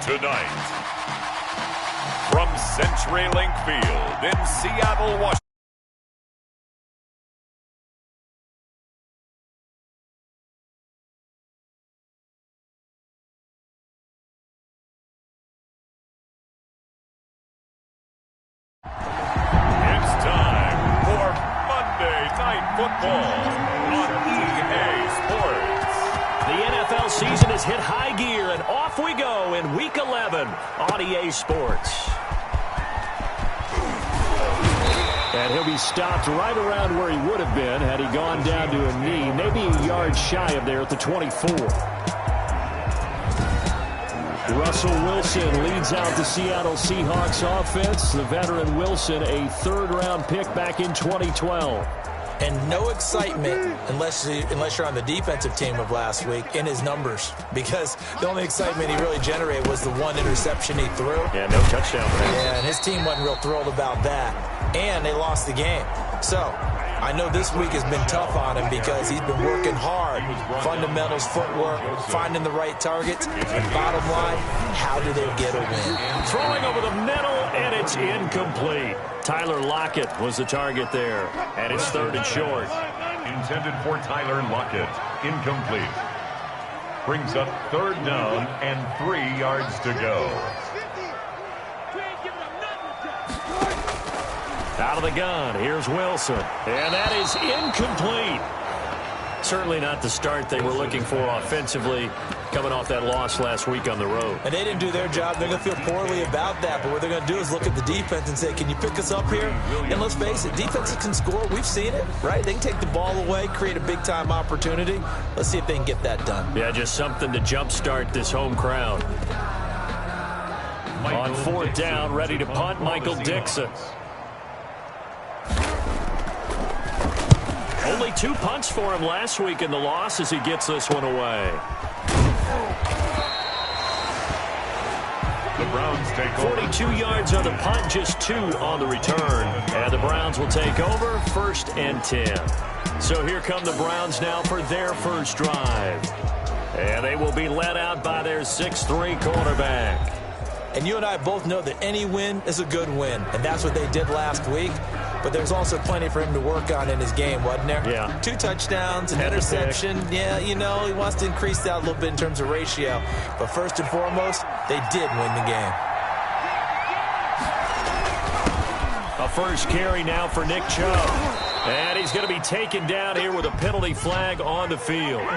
Tonight, from CenturyLink Field in Seattle, Washington. It's time for Monday Night Football on EA Sports. The NFL season has hit high gear, and off we go in Week 11 on EA Sports. And he'll be stopped right around where he would have been had he gone down to a knee, maybe a yard shy of there at the 24. Russell Wilson leads out the Seattle Seahawks offense. The veteran Wilson, a third-round pick back in 2012. And no excitement unless you're on the defensive team of last week in his numbers, because the only excitement he really generated was the one interception he threw. Yeah, no touchdown for him. Yeah, and his team wasn't real thrilled about that. And they lost the game. So I know this week has been tough on him because he's been working hard. Fundamentals, footwork, finding the right targets. And bottom line, how do they get a win? Throwing over the middle, and it's incomplete. Tyler Lockett was the target there, and it's third and short. Intended for Tyler Lockett. Incomplete. Brings up third down and 3 yards to go. Out of the gun, here's Wilson. And that is incomplete. Certainly not the start they were looking for offensively, coming off that loss last week on the road. And they didn't do their job. They're going to feel poorly about that. But what they're going to do is look at the defense and say, can you pick us up here? And let's face it, defenses can score. We've seen it, right? They can take the ball away, create a big-time opportunity. Let's see if they can get that done. Yeah, just something to jumpstart this home crowd. On fourth down, ready to punt, Michael Dixon. Only 2 punts for him last week in the loss as he gets this one away. The Browns take over. 42 yards on the punt, just 2 on the return. And the Browns will take over, first and 10. So here come the Browns now for their first drive. And they will be led out by their 6'3" quarterback. And you and I both know that any win is a good win. And that's what they did last week. But there's also plenty for him to work on in his game, wasn't there? Yeah. 2 touchdowns, an interception. Yeah, you know, he wants to increase that a little bit in terms of ratio. But first and foremost, they did win the game. A first carry now for Nick Chubb. And he's going to be taken down here with a penalty flag on the field.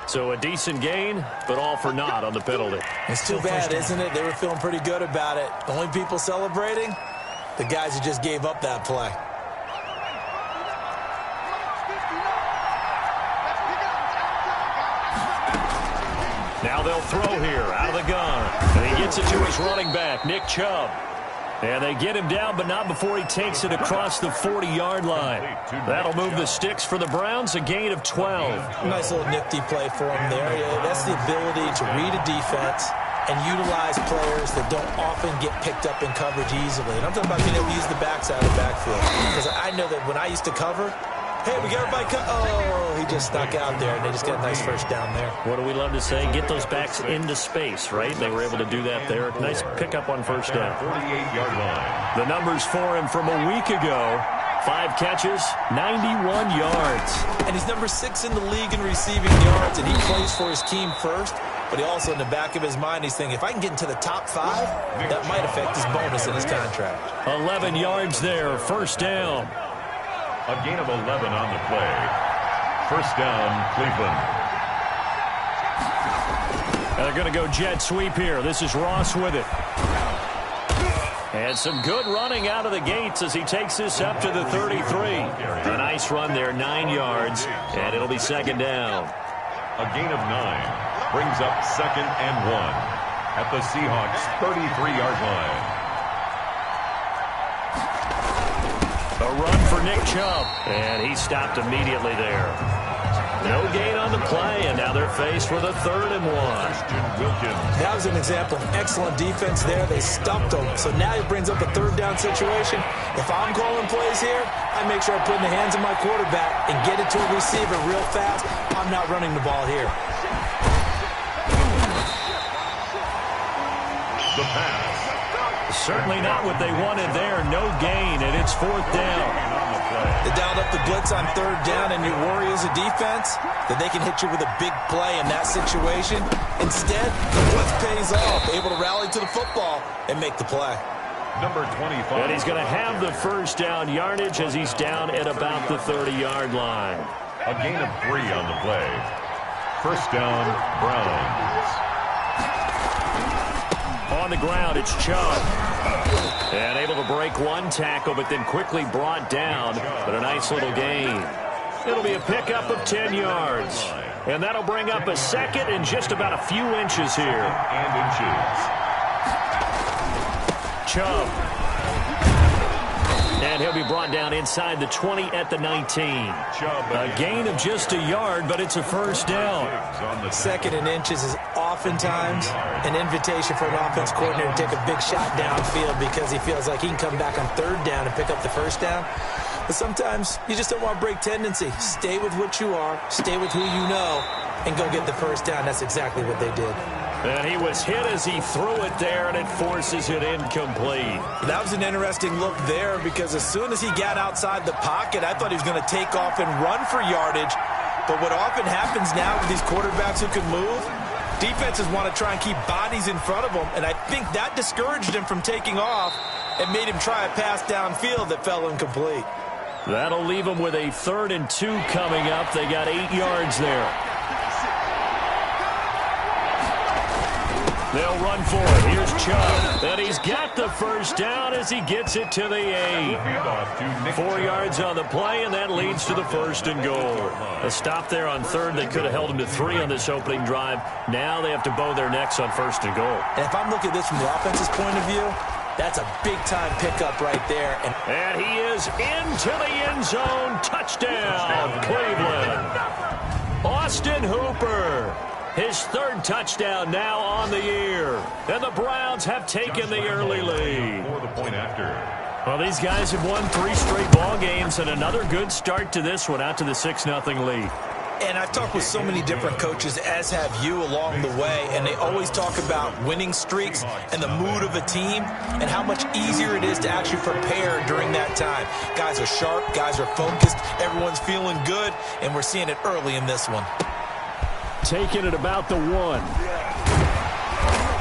So a decent gain, but all for naught on the penalty. It's too bad, isn't it? They were feeling pretty good about it. The only people celebrating, the guys who just gave up that play. Now they'll throw here out of the gun. And he gets it to his running back, Nick Chubb. And they get him down, but not before he takes it across the 40-yard line. That'll move the sticks for the Browns, a gain of 12. Nice little nifty play for him there. Yeah, that's the ability to read a defense and utilize players that don't often get picked up in coverage easily. And I'm talking about being able to use the backside of the backfield. Because I know that when I used to cover, hey, we got everybody oh, he just stuck out there, and they just got a nice first down there. What do we love to say? Get those backs into space, right? They were able to do that there. Nice pickup on first down. 48-yard line. The numbers for him from a week ago. 5 catches, 91 yards. And he's number 6 in the league in receiving yards, and he plays for his team first. But he also, in the back of his mind, he's thinking, if I can get into the top 5, that might affect his bonus in his contract. 11 yards there, first down. A gain of 11 on the play. First down, Cleveland. And they're going to go jet sweep here. This is Ross with it. And some good running out of the gates as he takes this up to the 33. A nice run there, 9 yards, and it'll be second down. A gain of 9 brings up second and 1 at the Seahawks' 33-yard line. A run for Nick Chubb, and he stopped immediately there. No gain on the play, and now they're faced with a 3rd and 1. That was an example of excellent defense there. They stumped him. So now he brings up a 3rd down situation. If I'm calling plays here, I make sure I put in the hands of my quarterback and get it to a receiver real fast. I'm not running the ball here. The pass. Certainly not what they wanted there. No gain, and it's 4th down. They dialed up the blitz on 3rd down, and you worry as a defense that they can hit you with a big play in that situation. Instead, the blitz pays off, able to rally to the football and make the play. Number 25. And he's going to have the 1st down yardage as he's down at about the 30-yard line. A gain of 3 on the play. 1st down, Browns. On the ground, it's Chubb. And able to break one tackle, but then quickly brought down. But a nice little gain. It'll be a pickup of 10 yards. And that'll bring up a 2nd and just about a few inches here. And inches. Chubb. And he'll be brought down inside the 20 at the 19. A gain of just a yard, but it's a 1st down. 2nd and inches is oftentimes an invitation for an offense coordinator to take a big shot downfield because he feels like he can come back on 3rd down and pick up the 1st down. But sometimes you just don't want to break tendency. Stay with what you are, stay with who you know, and go get the 1st down. That's exactly what they did. And he was hit as he threw it there, and it forces it incomplete. That was an interesting look there because as soon as he got outside the pocket, I thought he was going to take off and run for yardage. But what often happens now with these quarterbacks who can move, defenses want to try and keep bodies in front of them, and I think that discouraged him from taking off and made him try a pass downfield that fell incomplete. That'll leave him with a 3rd and 2 coming up. They got 8 yards there. They'll run for it. Here's Chubb. And he's got the 1st down as he gets it to the 8. 4 yards on the play, and that leads to the 1st and goal. A stop there on 3rd. They could have held him to 3 on this opening drive. Now they have to bow their necks on 1st and goal. And if I'm looking at this from the offense's point of view, that's a big-time pickup right there. And he is into the end zone. Touchdown, Cleveland. Austin Hooper. His 3rd touchdown now on the year. And the Browns have taken the early lead. For the point after. Well, these guys have won 3 straight ball games, and another good start to this one out to the 6-0 lead. And I've talked with so many different coaches, as have you, along the way, and they always talk about winning streaks and the mood of a team and how much easier it is to actually prepare during that time. Guys are sharp, guys are focused, everyone's feeling good, and we're seeing it early in this one. Taking it about the 1.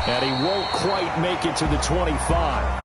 And he won't quite make it to the 25.